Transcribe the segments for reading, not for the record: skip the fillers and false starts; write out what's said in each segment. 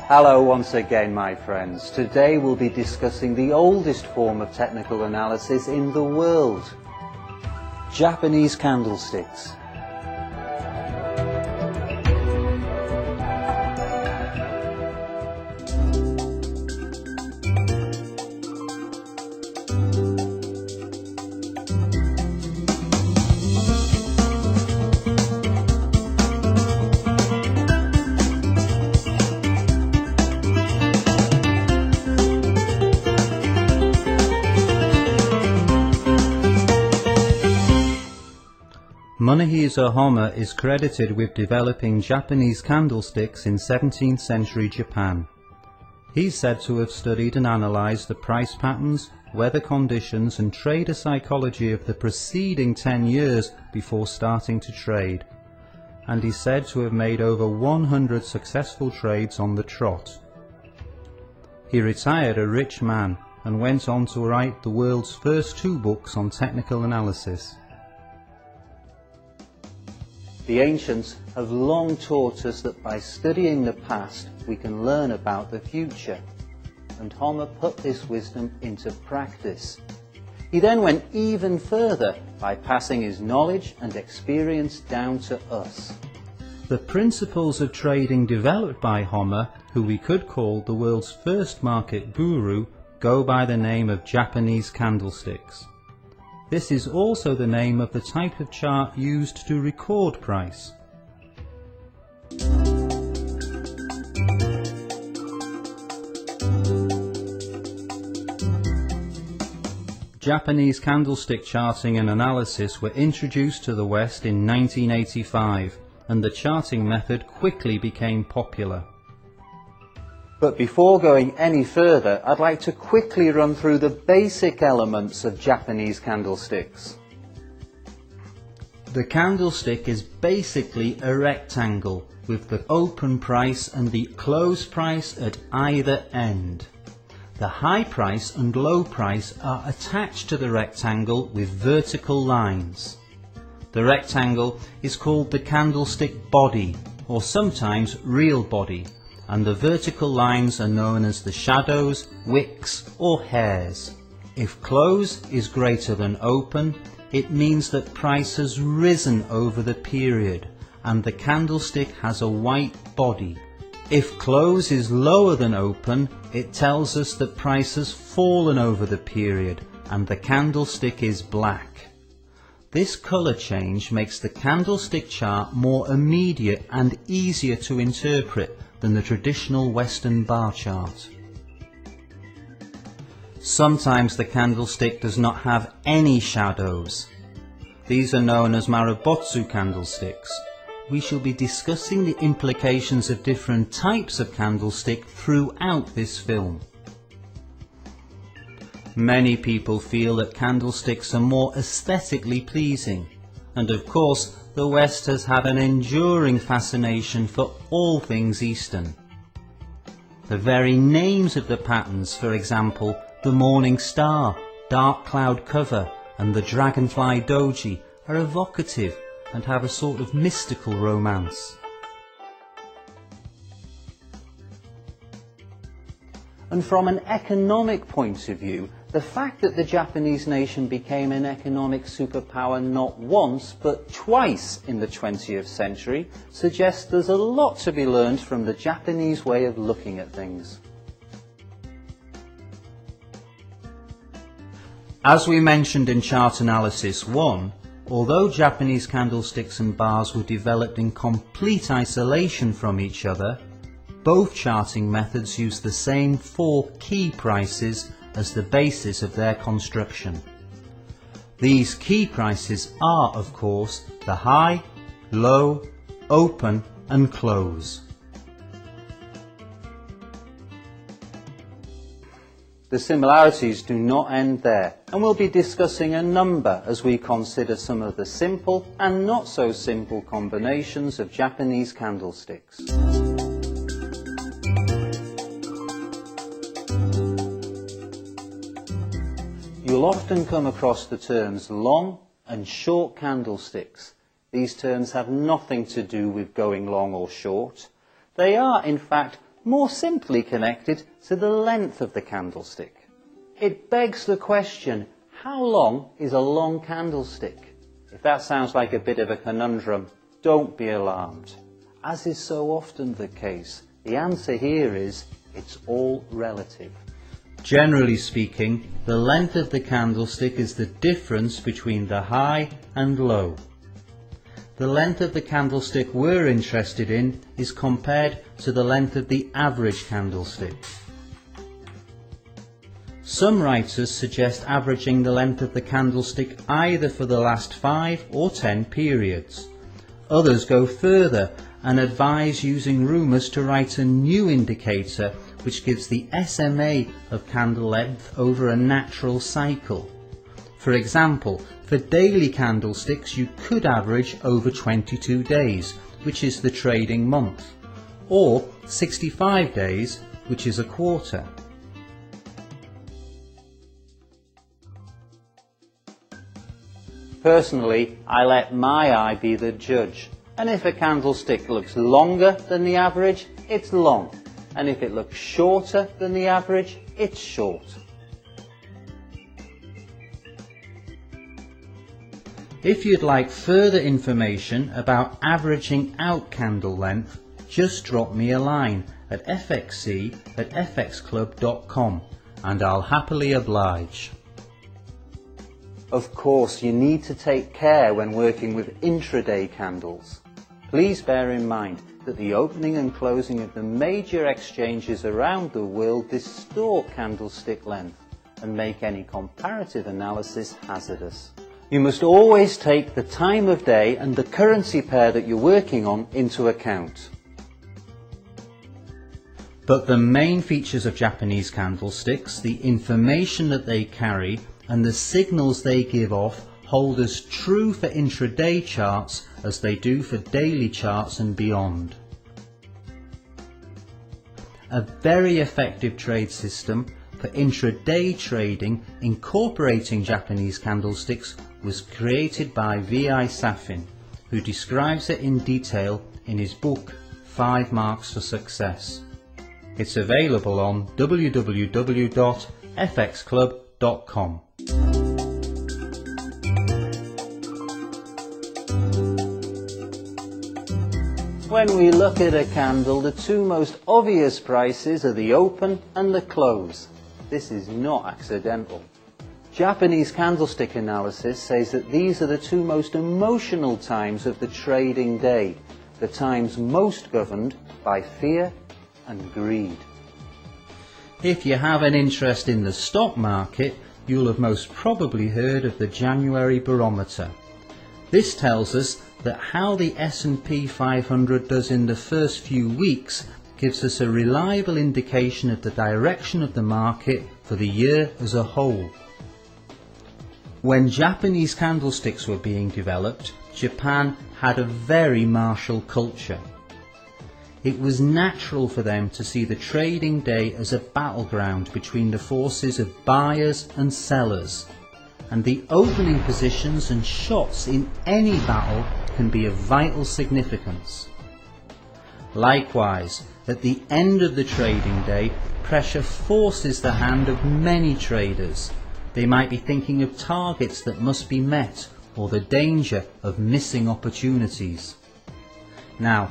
Hello once again, my friends. Today we'll be discussing the oldest form of technical analysis in the world, Japanese candlesticks. Munehisa Homma is credited with developing Japanese candlesticks in 17th century Japan. He's said to have studied and analysed the price patterns, weather conditions and trader psychology of the preceding 10 years before starting to trade, and he's said to have made over 100 successful trades on the trot. He retired a rich man and went on to write the world's first 2 books on technical analysis. The ancients have long taught us that by studying the past we can learn about the future, and Homma put this wisdom into practice. He then went even further by passing his knowledge and experience down to us. The principles of trading developed by Homma, who we could call the world's first market guru, go by the name of Japanese candlesticks. This is also the name of the type of chart used to record price. Japanese candlestick charting and analysis were introduced to the West in 1985, and the charting method quickly became popular. But before going any further, I'd like to quickly run through the basic elements of Japanese candlesticks. The candlestick is basically a rectangle with the open price and the close price at either end. The high price and low price are attached to the rectangle with vertical lines. The rectangle is called the candlestick body, or sometimes real body, and the vertical lines are known as the shadows, wicks or hairs. If close is greater than open, it means that price has risen over the period and the candlestick has a white body. If close is lower than open, it tells us that price has fallen over the period and the candlestick is black. This colour change makes the candlestick chart more immediate and easier to interpret than the traditional Western bar chart. Sometimes the candlestick does not have any shadows. These are known as marabotsu candlesticks. We shall be discussing the implications of different types of candlestick throughout this film. Many people feel that candlesticks are more aesthetically pleasing, and of course the West has had an enduring fascination for all things Eastern. The very names of the patterns, for example, the morning star, dark cloud cover and the Dragonfly Doji, are evocative and have a sort of mystical romance. And from an economic point of view, the fact that the Japanese nation became an economic superpower not once but twice in the 20th century suggests there's a lot to be learned from the Japanese way of looking at things. As we mentioned in Chart Analysis 1, although Japanese candlesticks and bars were developed in complete isolation from each other, both charting methods use the same 4 key prices as the basis of their construction. These key prices are, of course, the high, low, open and close. The similarities do not end there, and we'll be discussing a number as we consider some of the simple and not so simple combinations of Japanese candlesticks. You'll often come across the terms long and short candlesticks. These terms have nothing to do with going long or short. They are, in fact, more simply connected to the length of the candlestick. It begs the question, how long is a long candlestick? If that sounds like a bit of a conundrum, don't be alarmed. As is so often the case, the answer here is, it's all relative. Generally speaking, the length of the candlestick is the difference between the high and low. The length of the candlestick we're interested in is compared to the length of the average candlestick. Some writers suggest averaging the length of the candlestick either for the last 5 or 10 periods. Others go further and advise using rumors to write a new indicator which gives the SMA of candle length over a natural cycle. For example, for daily candlesticks you could average over 22 days, which is the trading month, or 65 days, which is a quarter. Personally, I let my eye be the judge, and if a candlestick looks longer than the average, it's long, and if it looks shorter than the average, it's short. If you'd like further information about averaging out candle length, just drop me a line at fxc@fxclub.com and I'll happily oblige. Of course, you need to take care when working with intraday candles. Please bear in mind that the opening and closing of the major exchanges around the world distort candlestick length and make any comparative analysis hazardous. You must always take the time of day and the currency pair that you're working on into account. But the main features of Japanese candlesticks, the information that they carry and the signals they give off, hold as true for intraday charts as they do for daily charts and beyond. A very effective trade system for intraday trading incorporating Japanese candlesticks was created by V.I. Safin, who describes it in detail in his book 5 Marks for Success. It's available on www.fxclub.com. When we look at a candle, the two most obvious prices are the open and the close. This is not accidental. Japanese candlestick analysis says that these are the two most emotional times of the trading day, the times most governed by fear and greed. If you have an interest in the stock market, you'll have most probably heard of the January barometer. This tells us that how the S&P 500 does in the first few weeks gives us a reliable indication of the direction of the market for the year as a whole. When Japanese candlesticks were being developed, Japan had a very martial culture. It was natural for them to see the trading day as a battleground between the forces of buyers and sellers, and the opening positions and shots in any battle can be of vital significance. Likewise, at the end of the trading day, pressure forces the hand of many traders. They might be thinking of targets that must be met or the danger of missing opportunities. Now,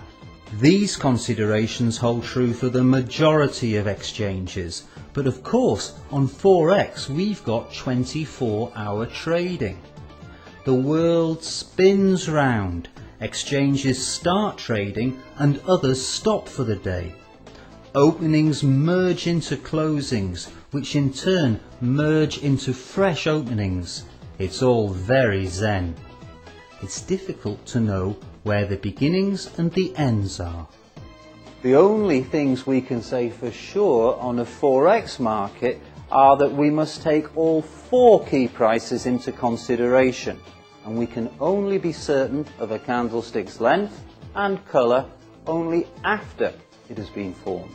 these considerations hold true for the majority of exchanges, but of course on Forex we've got 24-hour trading. The world spins round, exchanges start trading and others stop for the day. Openings merge into closings, which in turn merge into fresh openings. It's all very zen. It's difficult to know where the beginnings and the ends are. The only things we can say for sure on a Forex market are that we must take all 4 key prices into consideration, and we can only be certain of a candlestick's length and colour only after it has been formed.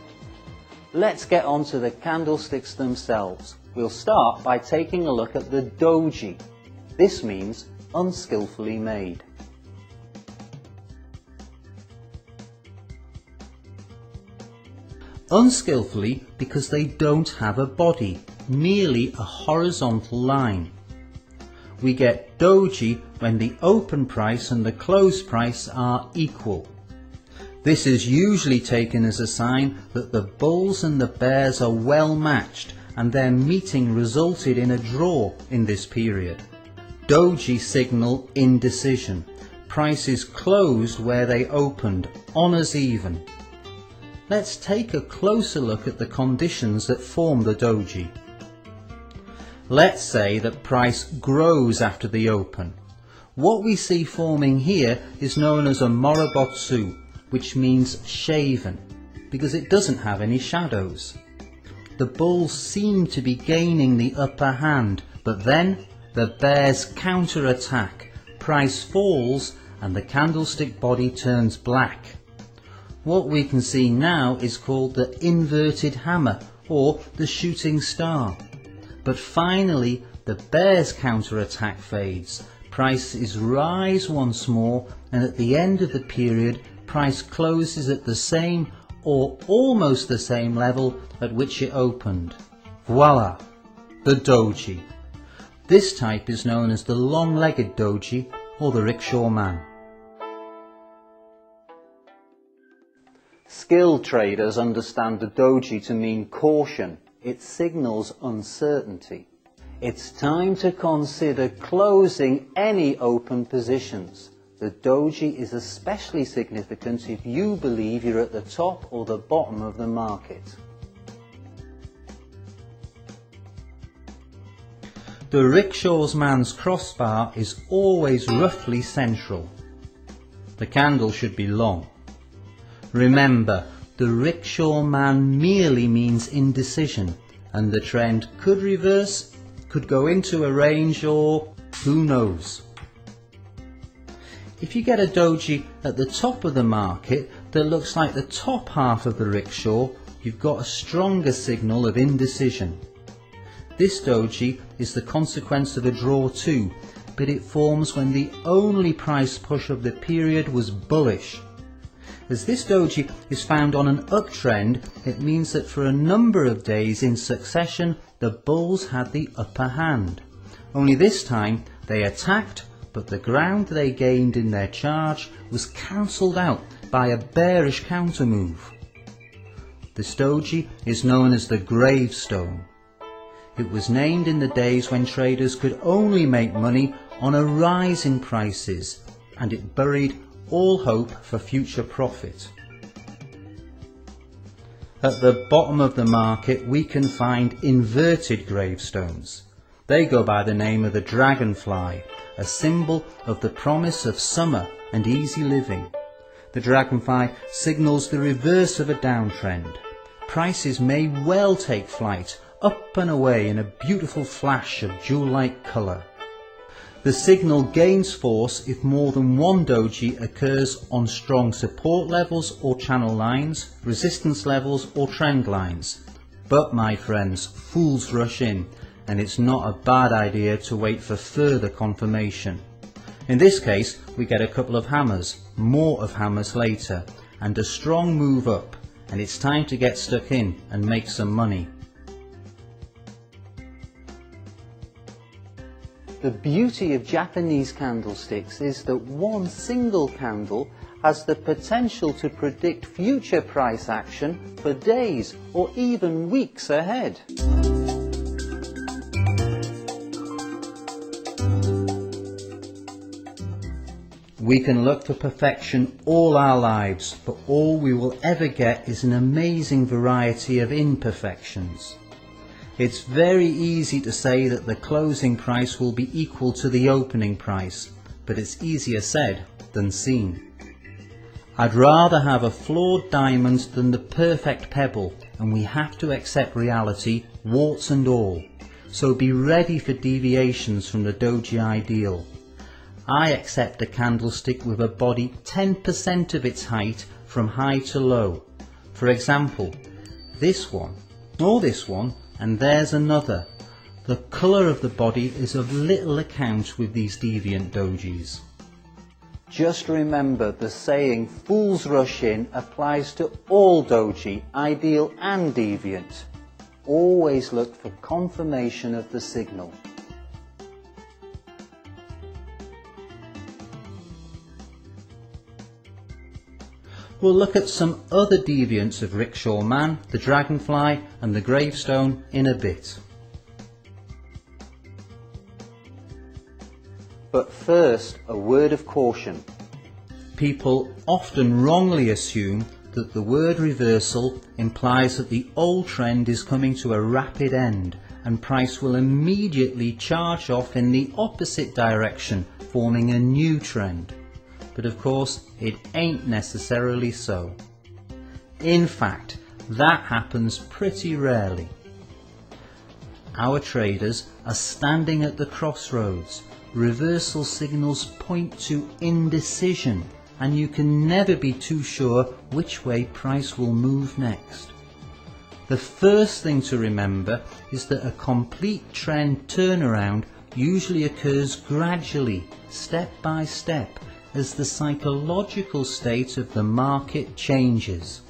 Let's get on to the candlesticks themselves. We'll start by taking a look at the Doji. This means unskillfully made. unskillfully because they don't have a body, merely a horizontal line. We get doji when the open price and the close price are equal. This is usually taken as a sign that the bulls and the bears are well matched and their meeting resulted in a draw in this period. Doji signal indecision. Prices closed where they opened, on as even. Let's take a closer look at the conditions that form the doji. Let's say that price grows after the open. What we see forming here is known as a morobotsu, which means shaven, because it doesn't have any shadows. The bulls seem to be gaining the upper hand, but then the bears counter-attack, price falls and the candlestick body turns black. What we can see now is called the inverted hammer or the shooting star. But finally the bears counter-attack fades, prices rise once more, and at the end of the period price closes at the same or almost the same level at which it opened. Voila! The doji. This type is known as the long-legged doji or the rickshaw man. Skilled traders understand the doji to mean caution. It signals uncertainty. It's time to consider closing any open positions. The doji is especially significant if you believe you're at the top or the bottom of the market. The rickshaw man's crossbar is always roughly central. The candle should be long. Remember, the rickshaw man merely means indecision, and the trend could reverse, could go into a range, or who knows. If you get a doji at the top of the market that looks like the top half of the rickshaw, you've got a stronger signal of indecision. This doji is the consequence of a draw too, but it forms when the only price push of the period was bullish. As this doji is found on an uptrend, it means that for a number of days in succession the bulls had the upper hand. Only this time they attacked, but the ground they gained in their charge was cancelled out by a bearish counter move. This doji is known as the Gravestone. It was named in the days when traders could only make money on a rise in prices, and it buried all hope for future profit. At the bottom of the market we can find inverted gravestones. They go by the name of the Dragonfly, a symbol of the promise of summer and easy living. The Dragonfly signals the reverse of a downtrend. Prices may well take flight, up and away in a beautiful flash of jewel-like colour. The signal gains force if more than one doji occurs on strong support levels or channel lines, resistance levels or trend lines. But my friends, fools rush in, and it's not a bad idea to wait for further confirmation. In this case we get a couple of hammers, more of hammers later, and a strong move up, and it's time to get stuck in and make some money. The beauty of Japanese candlesticks is that one single candle has the potential to predict future price action for days or even weeks ahead. We can look for perfection all our lives, but all we will ever get is an amazing variety of imperfections. It's very easy to say that the closing price will be equal to the opening price, but it's easier said than seen. I'd rather have a flawed diamond than the perfect pebble, and we have to accept reality, warts and all. So be ready for deviations from the doji ideal. I accept a candlestick with a body 10% of its height from high to low. For example, this one, or this one, and there's another. The colour of the body is of little account with these deviant dojis. Just remember the saying "fools rush in" applies to all doji, ideal and deviant. Always look for confirmation of the signal. We'll look at some other deviants of Rickshaw Man, the Dragonfly and the Gravestone in a bit. But first, a word of caution. People often wrongly assume that the word reversal implies that the old trend is coming to a rapid end and price will immediately charge off in the opposite direction, forming a new trend. But of course, it ain't necessarily so. In fact, that happens pretty rarely. Our traders are standing at the crossroads. Reversal signals point to indecision, and you can never be too sure which way price will move next. The first thing to remember is that a complete trend turnaround usually occurs gradually, step by step, as the psychological state of the market changes.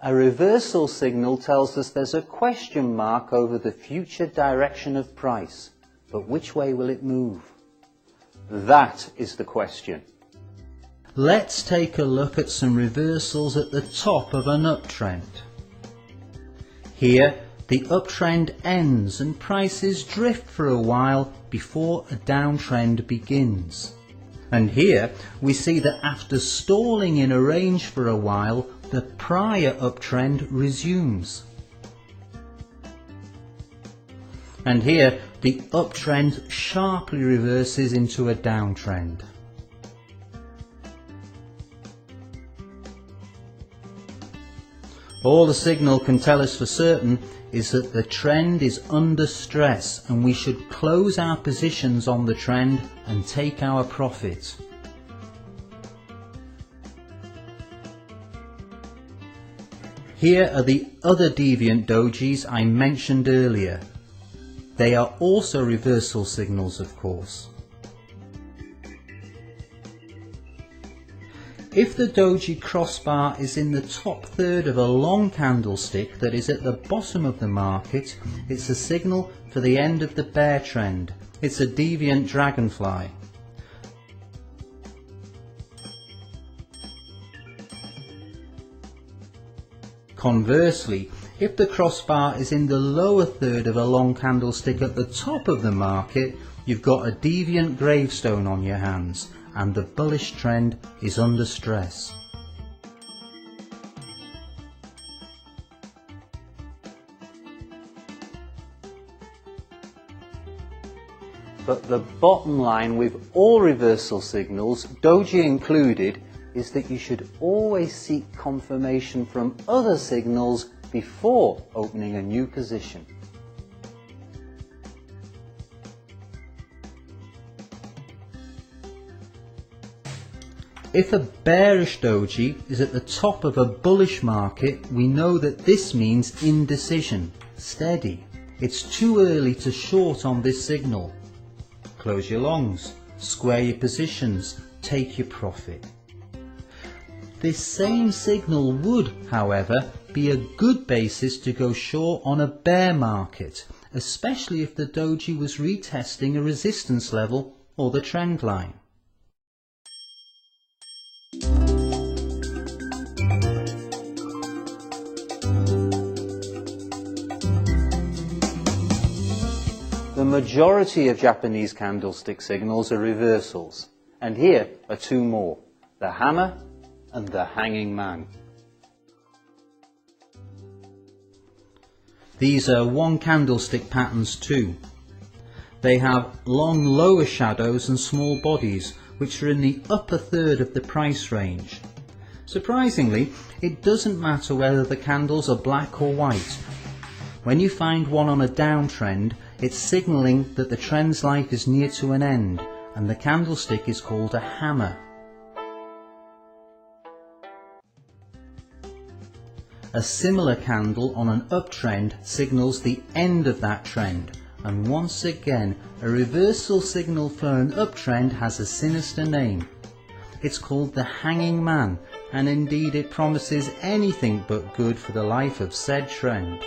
A reversal signal tells us there's a question mark over the future direction of price, but which way will it move? That is the question. Let's take a look at some reversals at the top of an uptrend. Here, the uptrend ends and prices drift for a while before a downtrend begins. And here we see that after stalling in a range for a while, the prior uptrend resumes. And here the uptrend sharply reverses into a downtrend. All the signal can tell us for certain is that the trend is under stress and we should close our positions on the trend and take our profit. Here are the other deviant dojis I mentioned earlier. They are also reversal signals, of course. If the doji crossbar is in the top third of a long candlestick that is at the bottom of the market, it's a signal for the end of the bear trend. It's a deviant dragonfly. Conversely, if the crossbar is in the lower third of a long candlestick at the top of the market, you've got a deviant gravestone on your hands, and the bullish trend is under stress. But the bottom line with all reversal signals, doji included, is that you should always seek confirmation from other signals before opening a new position. If a bearish doji is at the top of a bullish market, we know that this means indecision, steady. It's too early to short on this signal. Close your longs, square your positions, take your profit. This same signal would, however, be a good basis to go short on a bear market, especially if the doji was retesting a resistance level or the trend line. The majority of Japanese candlestick signals are reversals, and here are two more, the hammer and the hanging man. These are one candlestick patterns too. They have long lower shadows and small bodies, which are in the upper third of the price range. Surprisingly, it doesn't matter whether the candles are black or white. When you find one on a downtrend, it's signalling that the trend's life is near to an end, and the candlestick is called a hammer. A similar candle on an uptrend signals the end of that trend, and once again a reversal signal for an uptrend has a sinister name. It's called the Hanging Man, and indeed it promises anything but good for the life of said trend.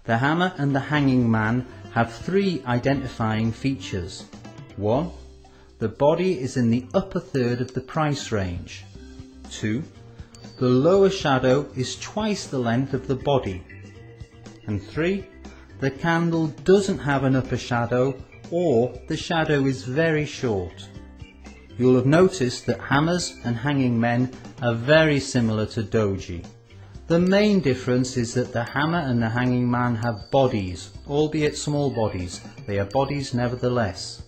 The hammer and the hanging man have three identifying features. 1. The body is in the upper third of the price range. 2. The lower shadow is twice the length of the body. And 3. The candle doesn't have an upper shadow, or the shadow is very short. You'll have noticed that hammers and hanging men are very similar to doji. The main difference is that the hammer and the hanging man have bodies, albeit small bodies. They are bodies nevertheless.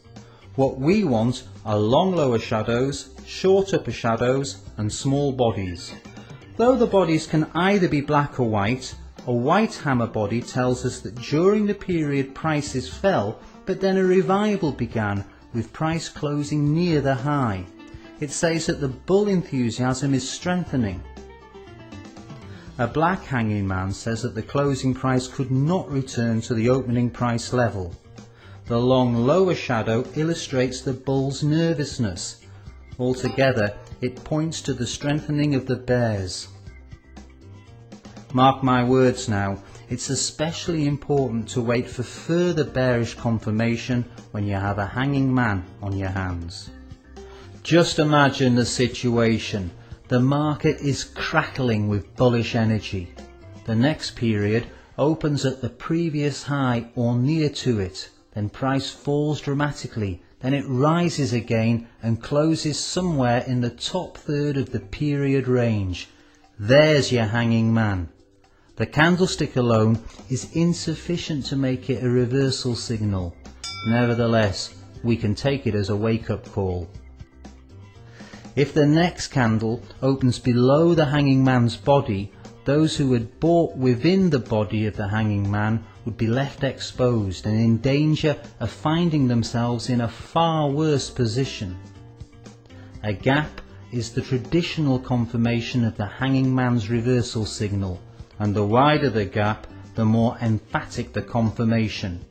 What we want are long lower shadows, short upper shadows and small bodies. Though the bodies can either be black or white, a white hammer body tells us that during the period prices fell, but then a revival began with price closing near the high. It says that the bull enthusiasm is strengthening. A black hanging man says that the closing price could not return to the opening price level. The long lower shadow illustrates the bull's nervousness. Altogether, it points to the strengthening of the bears. Mark my words now, it's especially important to wait for further bearish confirmation when you have a hanging man on your hands. Just imagine the situation. The market is crackling with bullish energy. The next period opens at the previous high or near to it, then price falls dramatically, then it rises again and closes somewhere in the top third of the period range. There's your hanging man. The candlestick alone is insufficient to make it a reversal signal. Nevertheless, we can take it as a wake-up call. If the next candle opens below the hanging man's body, those who had bought within the body of the hanging man would be left exposed and in danger of finding themselves in a far worse position. A gap is the traditional confirmation of the hanging man's reversal signal, and the wider the gap, the more emphatic the confirmation.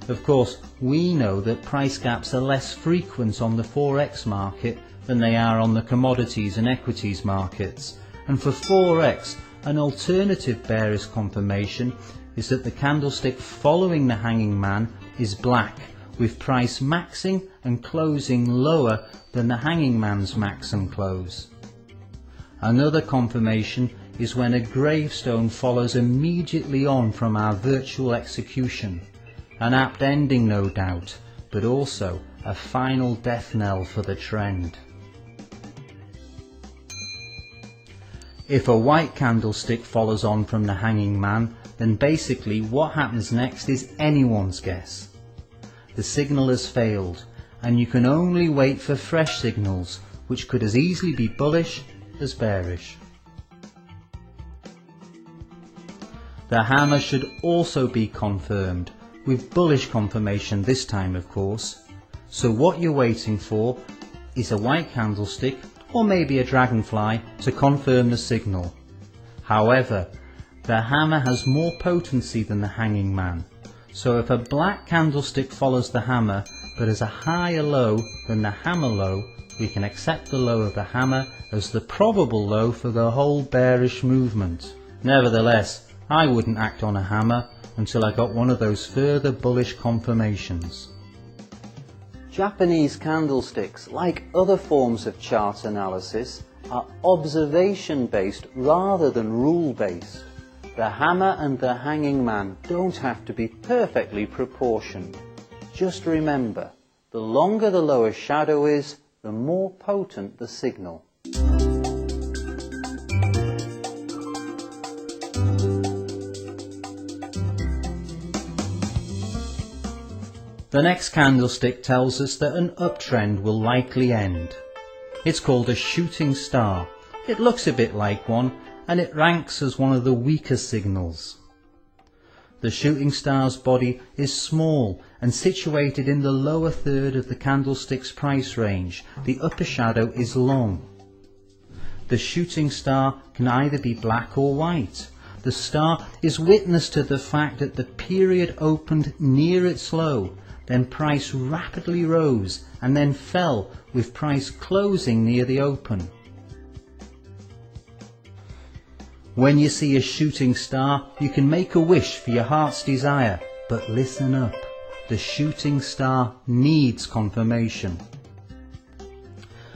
Of course, we know that price gaps are less frequent on the Forex market than they are on the commodities and equities markets, and for Forex, an alternative bearish confirmation is that the candlestick following the hanging man is black, with price maxing and closing lower than the hanging man's max and close. Another confirmation is when a gravestone follows immediately on from our virtual execution, an apt ending no doubt, but also a final death knell for the trend. If a white candlestick follows on from the hanging man, then basically what happens next is anyone's guess. The signal has failed, and you can only wait for fresh signals, which could as easily be bullish as bearish. The hammer should also be confirmed, with bullish confirmation this time of course. So what you're waiting for is a white candlestick or maybe a dragonfly to confirm the signal. However, the hammer has more potency than the hanging man. So if a black candlestick follows the hammer but has a higher low than the hammer low, we can accept the low of the hammer as the probable low for the whole bearish movement. Nevertheless, I wouldn't act on a hammer until I got one of those further bullish confirmations. Japanese candlesticks, like other forms of chart analysis, are observation-based rather than rule-based. The hammer and the hanging man don't have to be perfectly proportioned. Just remember, the longer the lower shadow is, the more potent the signal. The next candlestick tells us that an uptrend will likely end. It's called a shooting star. It looks a bit like one, and it ranks as one of the weaker signals. The shooting star's body is small and situated in the lower third of the candlestick's price range. The upper shadow is long. The shooting star can either be black or white. the star is witness to the fact that the period opened near its low, then price rapidly rose and then fell with price closing near the open. When you see a shooting star, you can make a wish for your heart's desire, but listen up, the shooting star needs confirmation.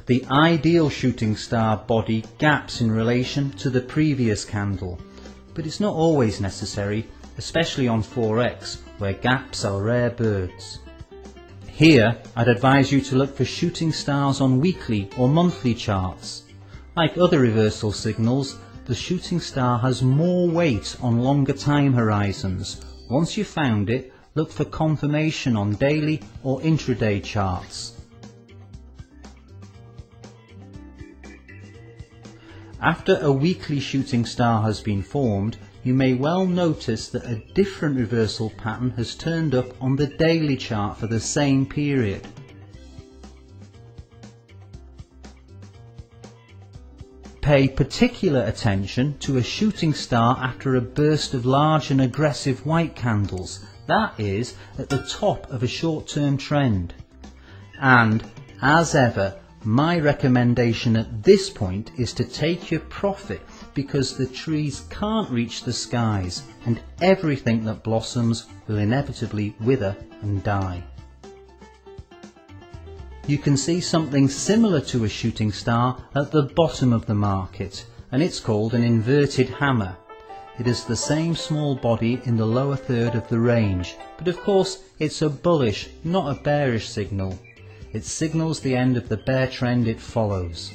The ideal shooting star body gaps in relation to the previous candle, but it's not always necessary, especially on 4x, where gaps are rare birds. Here, I'd advise you to look for shooting stars on weekly or monthly charts. Like other reversal signals, the shooting star has more weight on longer time horizons. Once you've found it, look for confirmation on daily or intraday charts. After a weekly shooting star has been formed, you may well notice that a different reversal pattern has turned up on the daily chart for the same period. Pay particular attention to a shooting star after a burst of large and aggressive white candles, that is, at the top of a short-term trend. And, as ever, my recommendation at this point is to take your profit, because the trees can't reach the skies and everything that blossoms will inevitably wither and die. You can see something similar to a shooting star at the bottom of the market, and it's called an inverted hammer. It is the same small body in the lower third of the range, but of course it's a bullish, not a bearish signal. It signals the end of the bear trend it follows.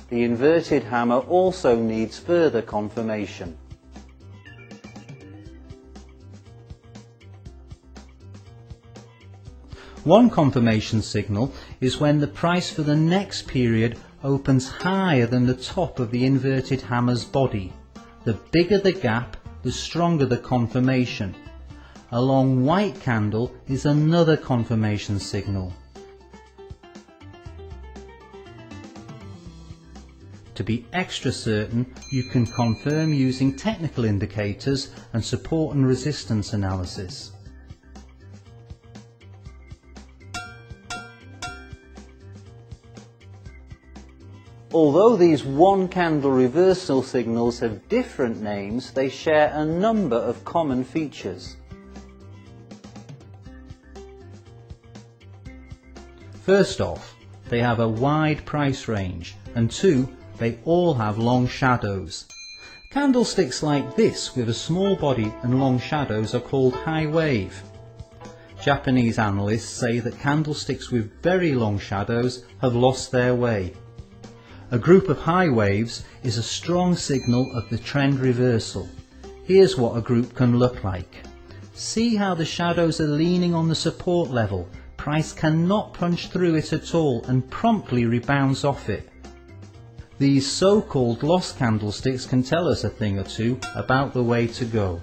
The inverted hammer also needs further confirmation. One confirmation signal is when the price for the next period opens higher than the top of the inverted hammer's body. The bigger the gap, the stronger the confirmation. A long white candle is another confirmation signal. To be extra certain, you can confirm using technical indicators and support and resistance analysis. Although these one-candle reversal signals have different names, they share a number of common features. First off, they have a wide price range, and two, they all have long shadows. Candlesticks like this with a small body and long shadows are called high wave. Japanese analysts say that candlesticks with very long shadows have lost their way. A group of high waves is a strong signal of the trend reversal. Here's what a group can look like. See how the shadows are leaning on the support level. Price cannot punch through it at all and promptly rebounds off it. These so-called lost candlesticks can tell us a thing or two about the way to go.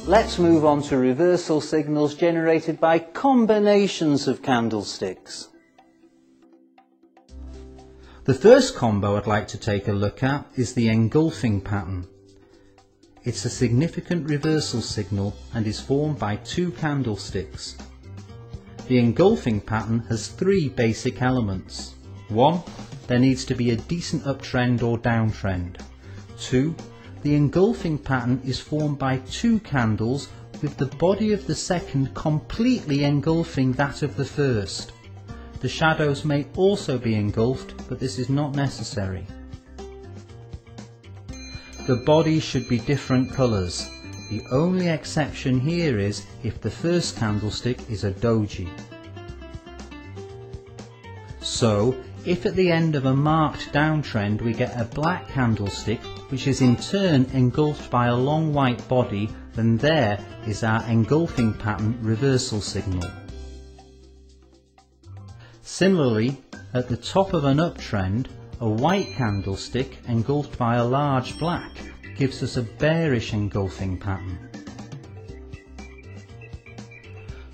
Let's move on to reversal signals generated by combinations of candlesticks. The first combo I'd like to take a look at is the engulfing pattern. It's a significant reversal signal and is formed by two candlesticks. The engulfing pattern has three basic elements. 1. There needs to be a decent uptrend or downtrend. 2. The engulfing pattern is formed by two candles with the body of the second completely engulfing that of the first. The shadows may also be engulfed, but this is not necessary. The body should be different colours. The only exception here is if the first candlestick is a doji. So, if at the end of a marked downtrend we get a black candlestick, which is in turn engulfed by a long white body, then there is our engulfing pattern reversal signal. Similarly, at the top of an uptrend, a white candlestick engulfed by a large black gives us a bearish engulfing pattern.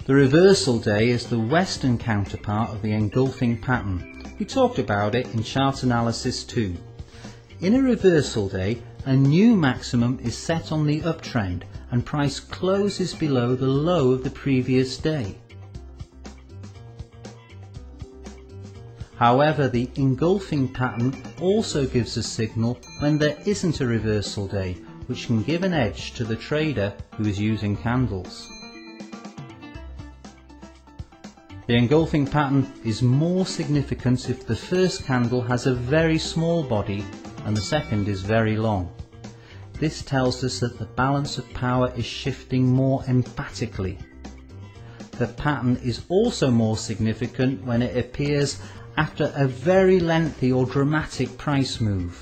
The reversal day is the western counterpart of the engulfing pattern. We talked about it in chart analysis 2. In a reversal day, a new maximum is set on the uptrend and price closes below the low of the previous day. However, the engulfing pattern also gives a signal when there isn't a reversal day, which can give an edge to the trader who is using candles. The engulfing pattern is more significant if the first candle has a very small body and the second is very long. This tells us that the balance of power is shifting more emphatically. The pattern is also more significant when it appears after a very lengthy or dramatic price move.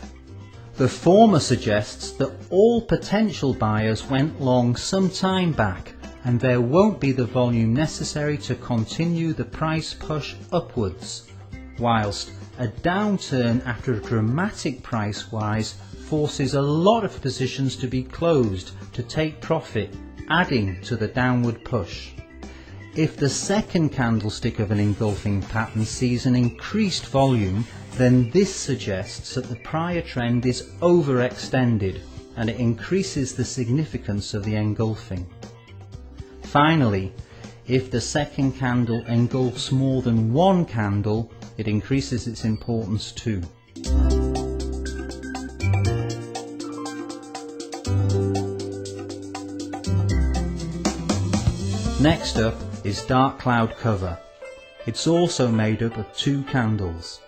The former suggests that all potential buyers went long some time back and there won't be the volume necessary to continue the price push upwards, whilst a downturn after a dramatic price rise forces a lot of positions to be closed to take profit, adding to the downward push. If the second candlestick of an engulfing pattern sees an increased volume, then this suggests that the prior trend is overextended and it increases the significance of the engulfing. Finally, if the second candle engulfs more than one candle, it increases its importance too. Next up is dark cloud cover. It's also made up of two candles.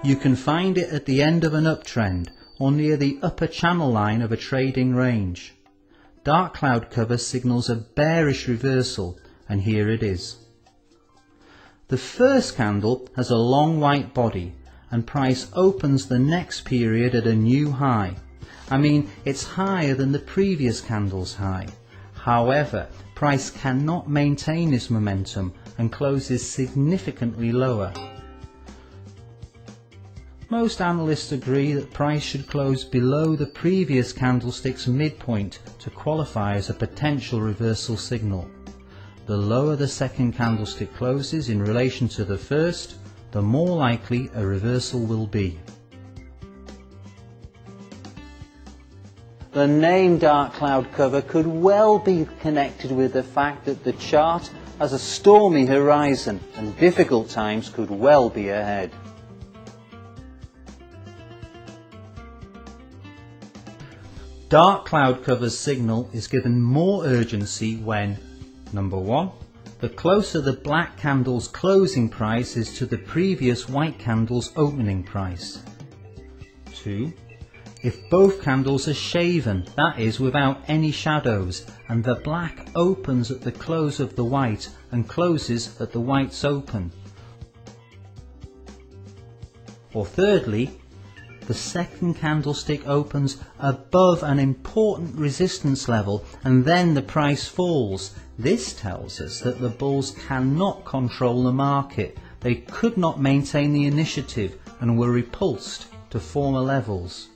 You can find it at the end of an uptrend or near the upper channel line of a trading range. Dark cloud cover signals a bearish reversal, and here it is. The first candle has a long white body and price opens the next period at a new high. I mean, it's higher than the previous candle's high. However, price cannot maintain this momentum and closes significantly lower. Most analysts agree that price should close below the previous candlestick's midpoint to qualify as a potential reversal signal. The lower the second candlestick closes in relation to the first, the more likely a reversal will be. The name dark cloud cover could well be connected with the fact that the chart has a stormy horizon and difficult times could well be ahead. Dark cloud cover's signal is given more urgency when, number 1, the closer the black candle's closing price is to the previous white candle's opening price. 2, if both candles are shaven, that is without any shadows, and the black opens at the close of the white and closes at the white's open. Or thirdly, the second candlestick opens above an important resistance level and then the price falls. This tells us that the bulls cannot control the market. They could not maintain the initiative and were repulsed to former levels.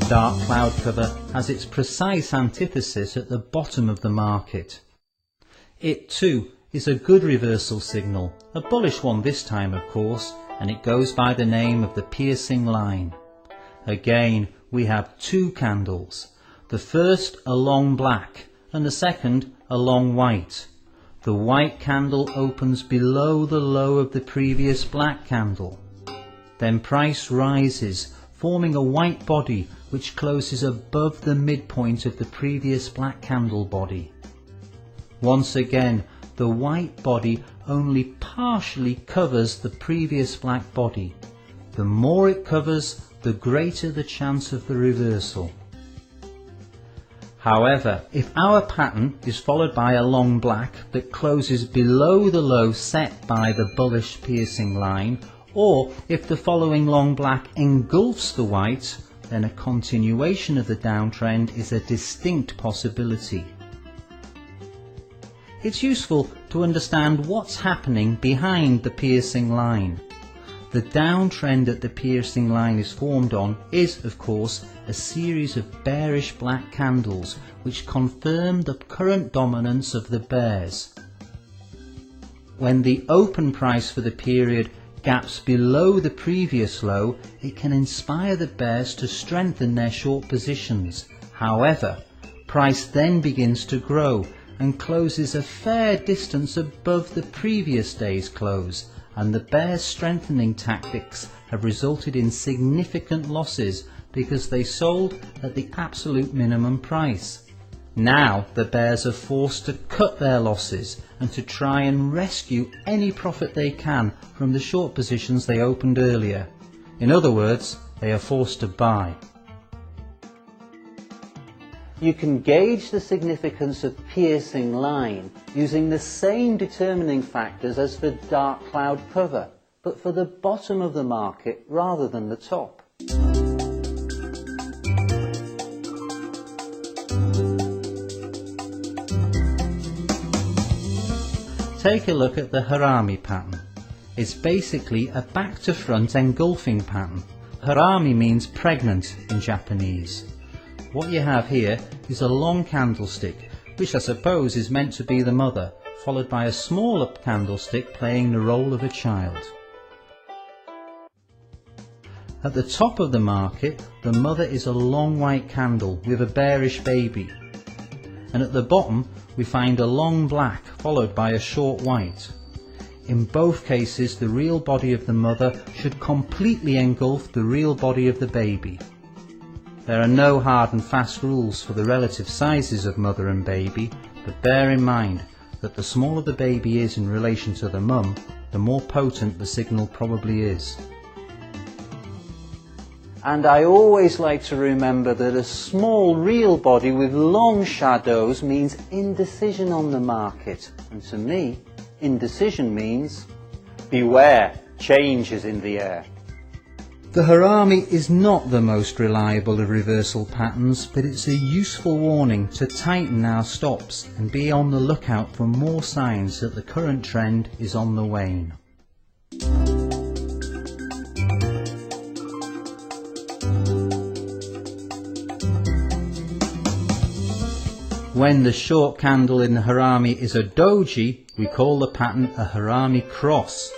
Dark cloud cover has its precise antithesis at the bottom of the market. It too is a good reversal signal, a bullish one this time of course, and it goes by the name of the piercing line. Again we have two candles, the first a long black and the second a long white. The white candle opens below the low of the previous black candle. Then price rises, forming a white body which closes above the midpoint of the previous black candle body. Once again, the white body only partially covers the previous black body. The more it covers, the greater the chance of the reversal. However, if our pattern is followed by a long black that closes below the low set by the bullish piercing line, or if the following long black engulfs the white, then a continuation of the downtrend is a distinct possibility. it's useful to understand what's happening behind the piercing line. The downtrend that the piercing line is formed on is, of course, a series of bearish black candles which confirm the current dominance of the bears. When the open price for the period gaps below the previous low, it can inspire the bears to strengthen their short positions. However, price then begins to grow and closes a fair distance above the previous day's close, and the bears' strengthening tactics have resulted in significant losses because they sold at the absolute minimum price. Now the bears are forced to cut their losses and to try and rescue any profit they can from the short positions they opened earlier. In other words, they are forced to buy. You can gauge the significance of piercing line using the same determining factors as for dark cloud cover, but for the bottom of the market rather than the top. Take a look at the Harami pattern. It's basically a back-to-front engulfing pattern. Harami means pregnant in Japanese. What you have here is a long candlestick, which I suppose is meant to be the mother, followed by a smaller candlestick playing the role of a child. At the top of the market, the mother is a long white candle with a bearish baby, and at the bottom we find a long black followed by a short white. In both cases, the real body of the mother should completely engulf the real body of the baby. There are no hard and fast rules for the relative sizes of mother and baby, but bear in mind that the smaller the baby is in relation to the mum, the more potent the signal probably is. And I always like to remember that a small real body with long shadows means indecision on the market. And to me, indecision means beware, change is in the air. The Harami is not the most reliable of reversal patterns, but it's a useful warning to tighten our stops and be on the lookout for more signs that the current trend is on the wane. When the short candle in the Harami is a Doji, we call the pattern a Harami Cross.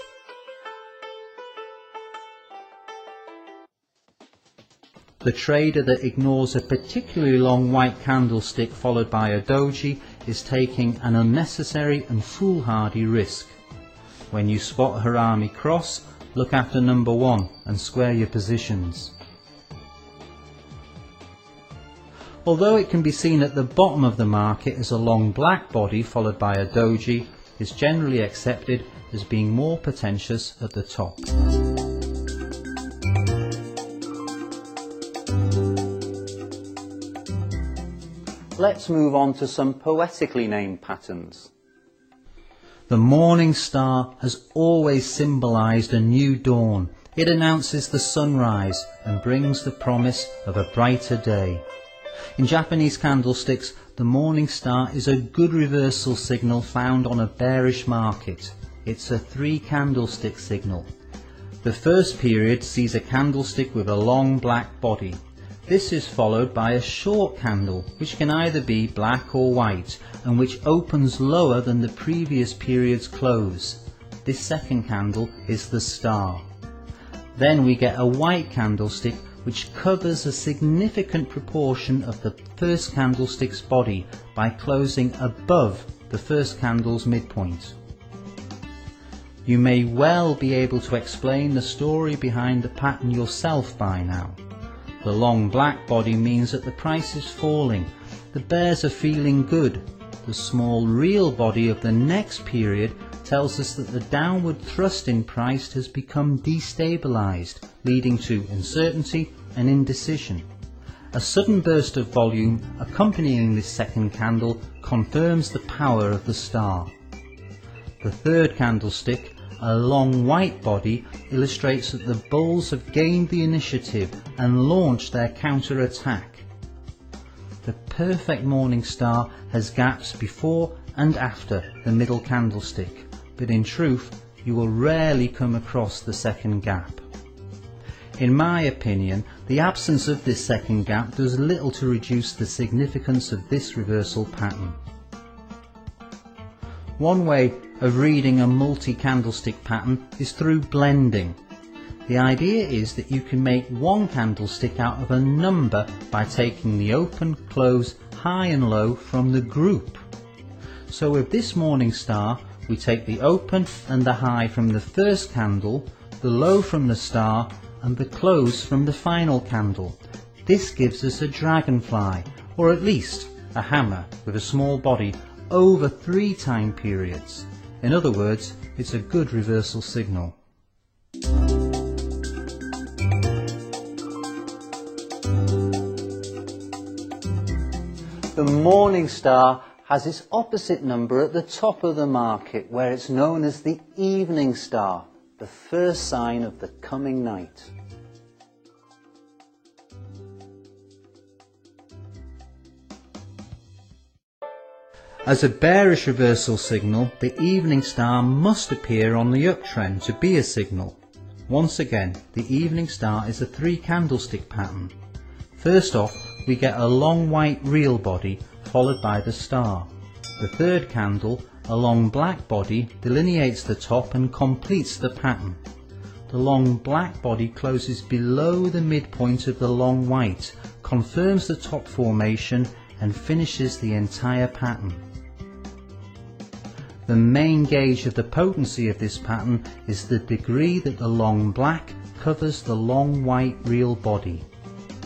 The trader that ignores a particularly long white candlestick followed by a Doji is taking an unnecessary and foolhardy risk. When you spot a Harami Cross, look after number 1 and square your positions. Although it can be seen at the bottom of the market as a long black body followed by a Doji, it's generally accepted as being more potentious at the top. Let's move on to some poetically named patterns. The morning star has always symbolized a new dawn. It announces the sunrise and brings the promise of a brighter day. In Japanese candlesticks, the morning star is a good reversal signal found on a bearish market. It's a 3 candlestick signal. The first period sees a candlestick with a long black body. This is followed by a short candle, which can either be black or white, and which opens lower than the previous period's close. This second candle is the star. Then we get a white candlestick which covers a significant proportion of the first candlestick's body by closing above the first candle's midpoint. You may well be able to explain the story behind the pattern yourself by now. The long black body means that the price is falling. The bears are feeling good. The small real body of the next period tells us that the downward thrust in price has become destabilized, leading to uncertainty and indecision. A sudden burst of volume accompanying this second candle confirms the power of the star. The third candlestick, a long white body, illustrates that the bulls have gained the initiative and launched their counter-attack. The perfect morning star has gaps before and after the middle candlestick, but in truth you will rarely come across the second gap. In my opinion, the absence of this second gap does little to reduce the significance of this reversal pattern. One way of reading a multi-candlestick pattern is through blending. The idea is that you can make one candlestick out of a number by taking the open, close, high and low from the group. So with this morning star, we take the open and the high from the first candle, the low from the star, and the close from the final candle. This gives us a dragonfly, or at least a hammer with a small body, over 3 time periods. In other words, it's a good reversal signal. The morning star has its opposite number at the top of the market, where it's known as the evening star, the first sign of the coming night. As a bearish reversal signal, the evening star must appear on the uptrend to be a signal. Once again, the evening star is a 3 candlestick pattern. First off, we get a long white real body followed by the star. The third candle, a long black body, delineates the top and completes the pattern. The long black body closes below the midpoint of the long white, confirms the top formation and finishes the entire pattern. The main gauge of the potency of this pattern is the degree that the long black covers the long white real body.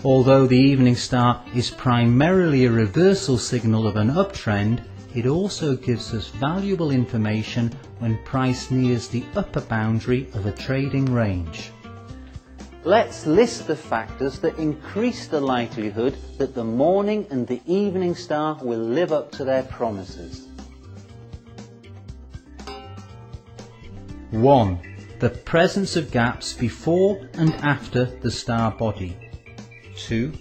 Although the evening star is primarily a reversal signal of an uptrend, it also gives us valuable information when price nears the upper boundary of a trading range. Let's list the factors that increase the likelihood that the morning and the evening star will live up to their promises. 1. The presence of gaps before and after the star body. 2.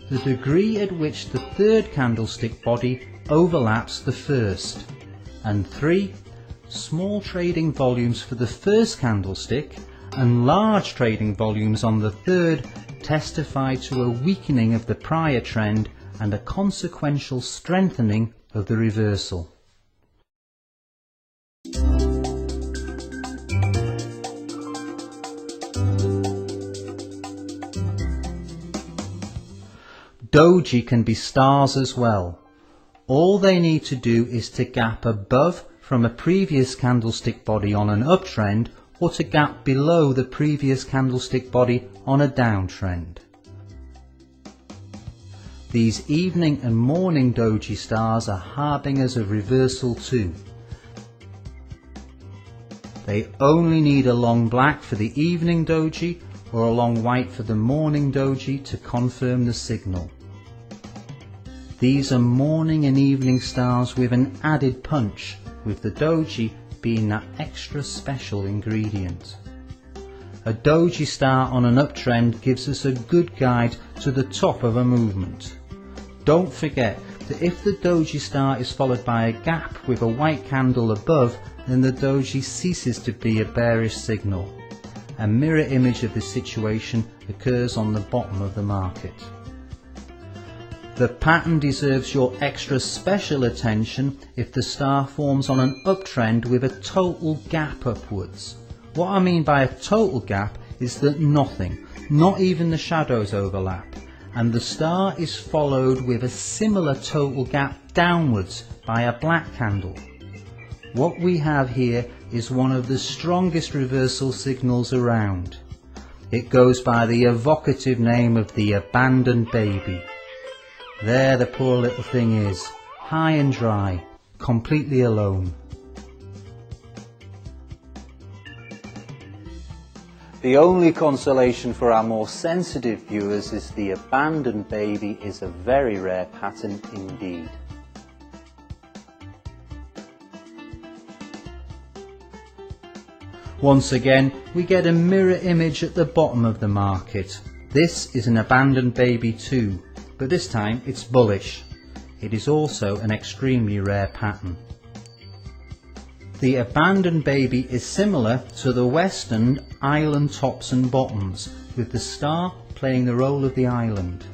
The degree at which the third candlestick body overlaps the first. And 3. Small trading volumes for the first candlestick and large trading volumes on the third testify to a weakening of the prior trend and a consequential strengthening of the reversal. Doji can be stars as well. All they need to do is to gap above from a previous candlestick body on an uptrend, or to gap below the previous candlestick body on a downtrend. These evening and morning doji stars are harbingers of reversal too. They only need a long black for the evening doji or a long white for the morning doji to confirm the signal. These are morning and evening stars with an added punch, with the doji being that extra special ingredient. A doji star on an uptrend gives us a good guide to the top of a movement. Don't forget that if the doji star is followed by a gap with a white candle above, then the doji ceases to be a bearish signal. A mirror image of this situation occurs on the bottom of the market. The pattern deserves your extra special attention if the star forms on an uptrend with a total gap upwards. What I mean by a total gap is that nothing, not even the shadows, overlap, and the star is followed with a similar total gap downwards by a black candle. What we have here is one of the strongest reversal signals around. It goes by the evocative name of the abandoned baby. There the poor little thing is, high and dry, completely alone. The only consolation for our more sensitive viewers is the abandoned baby is a very rare pattern indeed. Once again, we get a mirror image at the bottom of the market. This is an abandoned baby too, but this time it's bullish. It is also an extremely rare pattern. The abandoned baby is similar to the Western island tops and bottoms, with the star playing the role of the island.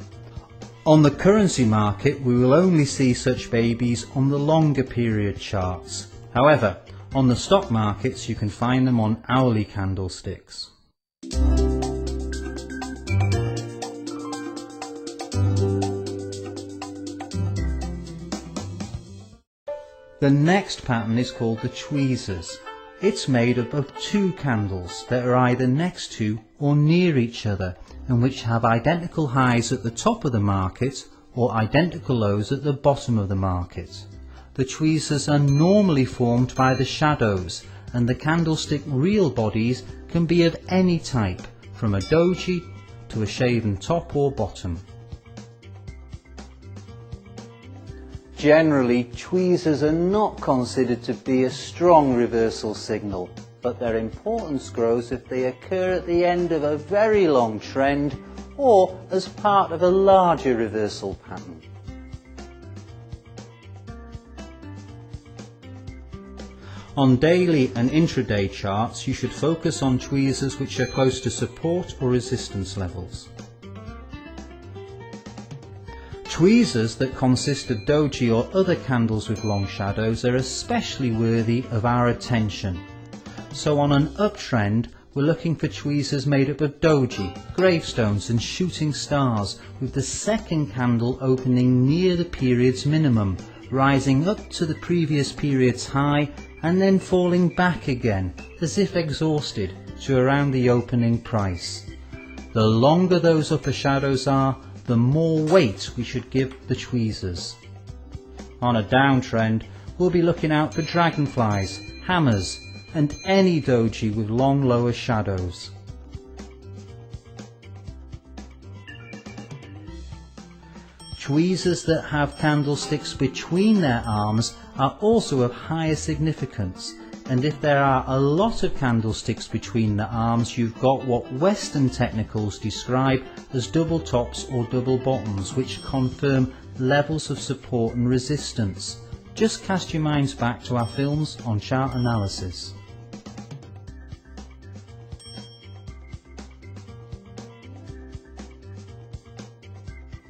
On the currency market, we will only see such babies on the longer period charts. However, on the stock markets you can find them on hourly candlesticks. The next pattern is called the Tweezers. It's made up of two candles that are either next to or near each other, and which have identical highs at the top of the market or identical lows at the bottom of the market. The tweezers are normally formed by the shadows, and the candlestick real bodies can be of any type, from a doji to a shaven top or bottom. Generally, tweezers are not considered to be a strong reversal signal, but their importance grows if they occur at the end of a very long trend or as part of a larger reversal pattern. On daily and intraday charts, you should focus on tweezers which are close to support or resistance levels. Tweezers that consist of doji or other candles with long shadows are especially worthy of our attention. So on an uptrend, we're looking for tweezers made up of doji, gravestones and shooting stars, with the second candle opening near the period's minimum, rising up to the previous period's high and then falling back again, as if exhausted, to around the opening price. The longer those upper shadows are, the more weight we should give the tweezers. On a downtrend, we'll be looking out for dragonflies, hammers, and any doji with long lower shadows. Tweezers that have candlesticks between their arms are also of higher significance, and if there are a lot of candlesticks between the arms, you've got what Western technicals describe as double tops or double bottoms, which confirm levels of support and resistance. Just cast your minds back to our films on chart analysis.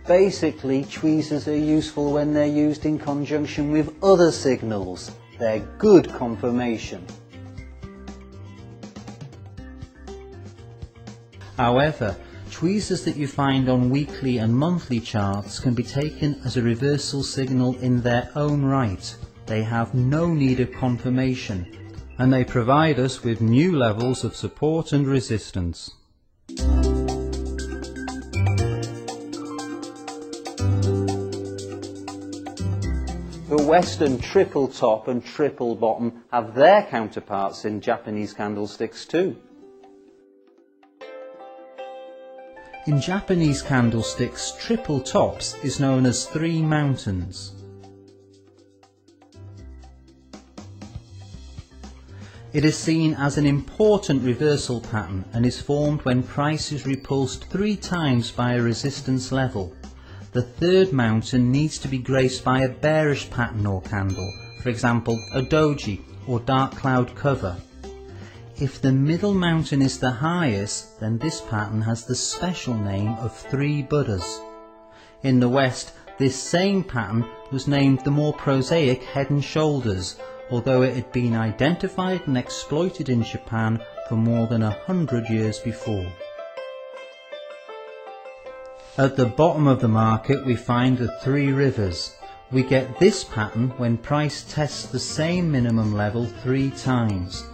Basically, tweezers are useful when they're used in conjunction with other signals. They're good confirmation. However, tweezers that you find on weekly and monthly charts can be taken as a reversal signal in their own right. They have no need of confirmation, and they provide us with new levels of support and resistance. The Western triple top and triple bottom have their counterparts in Japanese candlesticks too. In Japanese candlesticks, triple tops is known as 3 mountains. It is seen as an important reversal pattern and is formed when price is repulsed 3 times by a resistance level. The third mountain needs to be graced by a bearish pattern or candle, for example a doji or dark cloud cover. If the middle mountain is the highest, then this pattern has the special name of 3 Buddhas. In the West, this same pattern was named the more prosaic head and shoulders, although it had been identified and exploited in Japan for more than 100 years before. At the bottom of the market we find the 3 rivers. We get this pattern when price tests the same minimum level 3 times.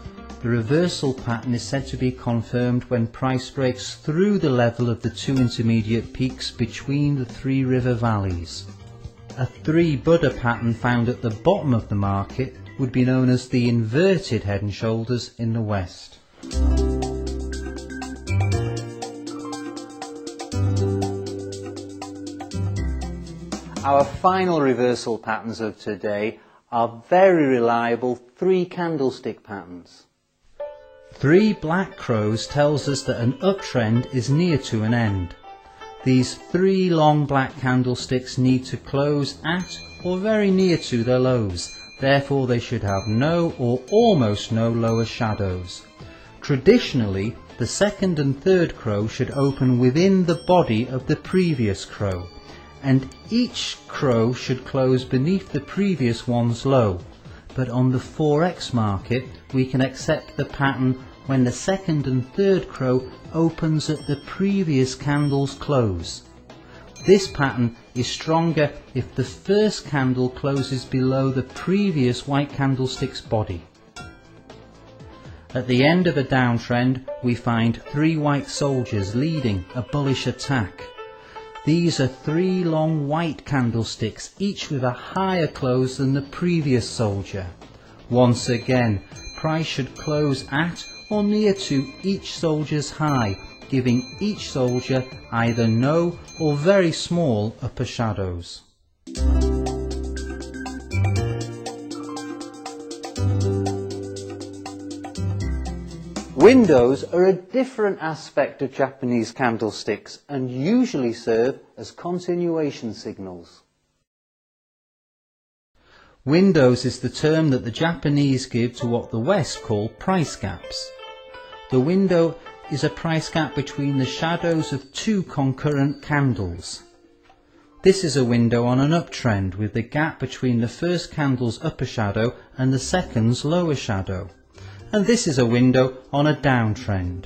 The reversal pattern is said to be confirmed when price breaks through the level of the 2 intermediate peaks between the 3 river valleys. A 3 Buddha pattern found at the bottom of the market would be known as the inverted head and shoulders in the West. Our final reversal patterns of today are very reliable 3 candlestick patterns. 3 black crows tells us that an uptrend is near to an end. These 3 long black candlesticks need to close at or very near to their lows. therefore they should have no or almost no lower shadows. Traditionally, the second and third crow should open within the body of the previous crow, and each crow should close beneath the previous one's low. But on the 4x market, we can accept the pattern when the second and third crow opens at the previous candle's close. This pattern is stronger if the first candle closes below the previous white candlestick's body. At the end of a downtrend, we find 3 white soldiers leading a bullish attack. These are 3 long white candlesticks, each with a higher close than the previous soldier. Once again, price should close at or near to each soldier's high, giving each soldier either no or very small upper shadows. Windows are a different aspect of Japanese candlesticks and usually serve as continuation signals. Windows is the term that the Japanese give to what the West call price gaps. The window is a price gap between the shadows of 2 concurrent candles. This is a window on an uptrend with the gap between the first candle's upper shadow and the second's lower shadow. And this is a window on a downtrend.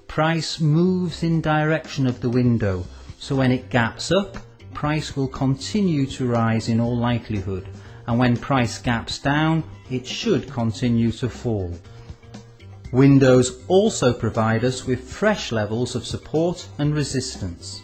Price moves in direction of the window, so when it gaps up, price will continue to rise in all likelihood, and when price gaps down, it should continue to fall. Windows also provide us with fresh levels of support and resistance.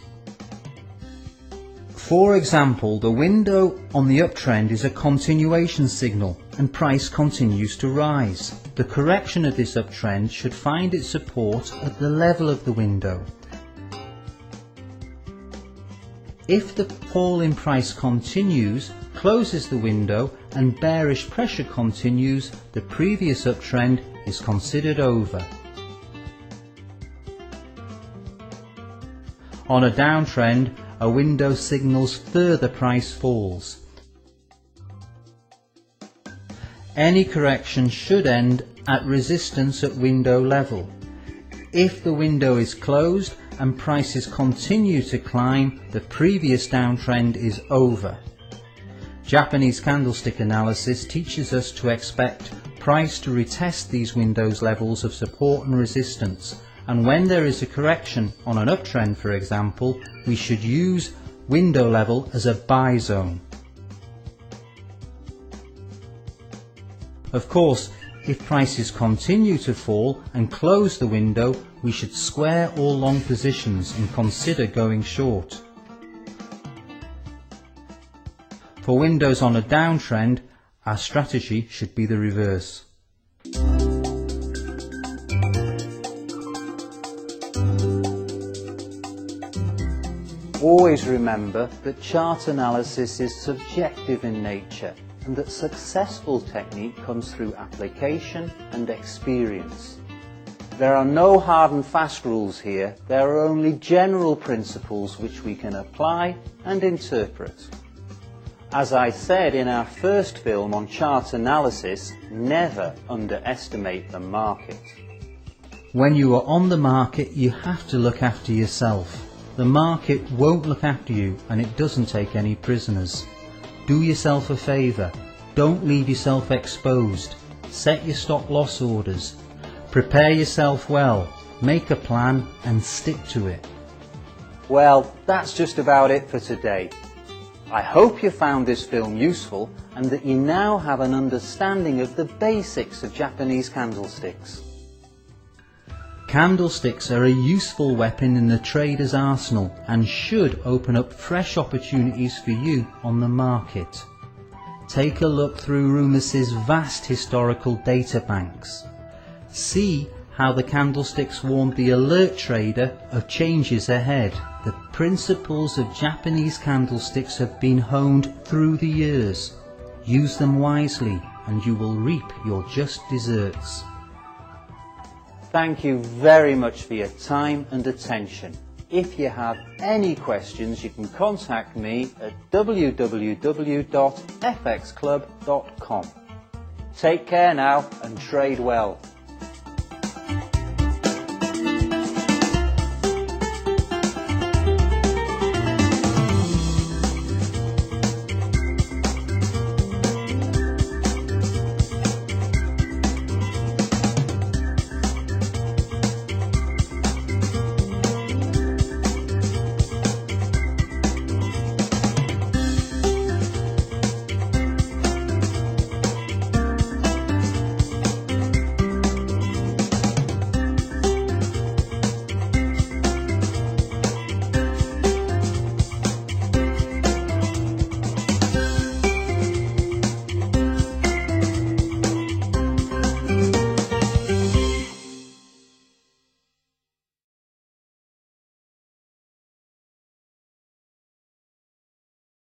For example, the window on the uptrend is a continuation signal and price continues to rise. The correction of this uptrend should find its support at the level of the window. If the fall in price continues, closes the window and bearish pressure continues, the previous uptrend is considered over. On a downtrend, a window signals further price falls. Any correction should end at resistance at window level. If the window is closed and prices continue to climb, the previous downtrend is over. Japanese candlestick analysis teaches us to expect price to retest these windows levels of support and resistance, and when there is a correction on an uptrend, for example, we should use window level as a buy zone. Of course, if prices continue to fall and close the window, we should square all long positions and consider going short. For windows on a downtrend, our strategy should be the reverse. Always remember that chart analysis is subjective in nature and that successful technique comes through application and experience. There are no hard and fast rules here, there are only general principles which we can apply and interpret. As I said in our first film on chart analysis, never underestimate the market. When you are on the market, you have to look after yourself. The market won't look after you, and it doesn't take any prisoners. Do yourself a favour. Don't leave yourself exposed. Set your stop loss orders. Prepare yourself well. Make a plan and stick to it. Well, that's just about it for today. I hope you found this film useful and that you now have an understanding of the basics of Japanese candlesticks. Candlesticks are a useful weapon in the trader's arsenal and should open up fresh opportunities for you on the market. Take a look through Rumus's vast historical data banks. See how the candlesticks warned the alert trader of changes ahead. The principles of Japanese candlesticks have been honed through the years. Use them wisely and you will reap your just deserts. Thank you very much for your time and attention. If you have any questions, you can contact me at www.fxclub.com. Take care now and trade well.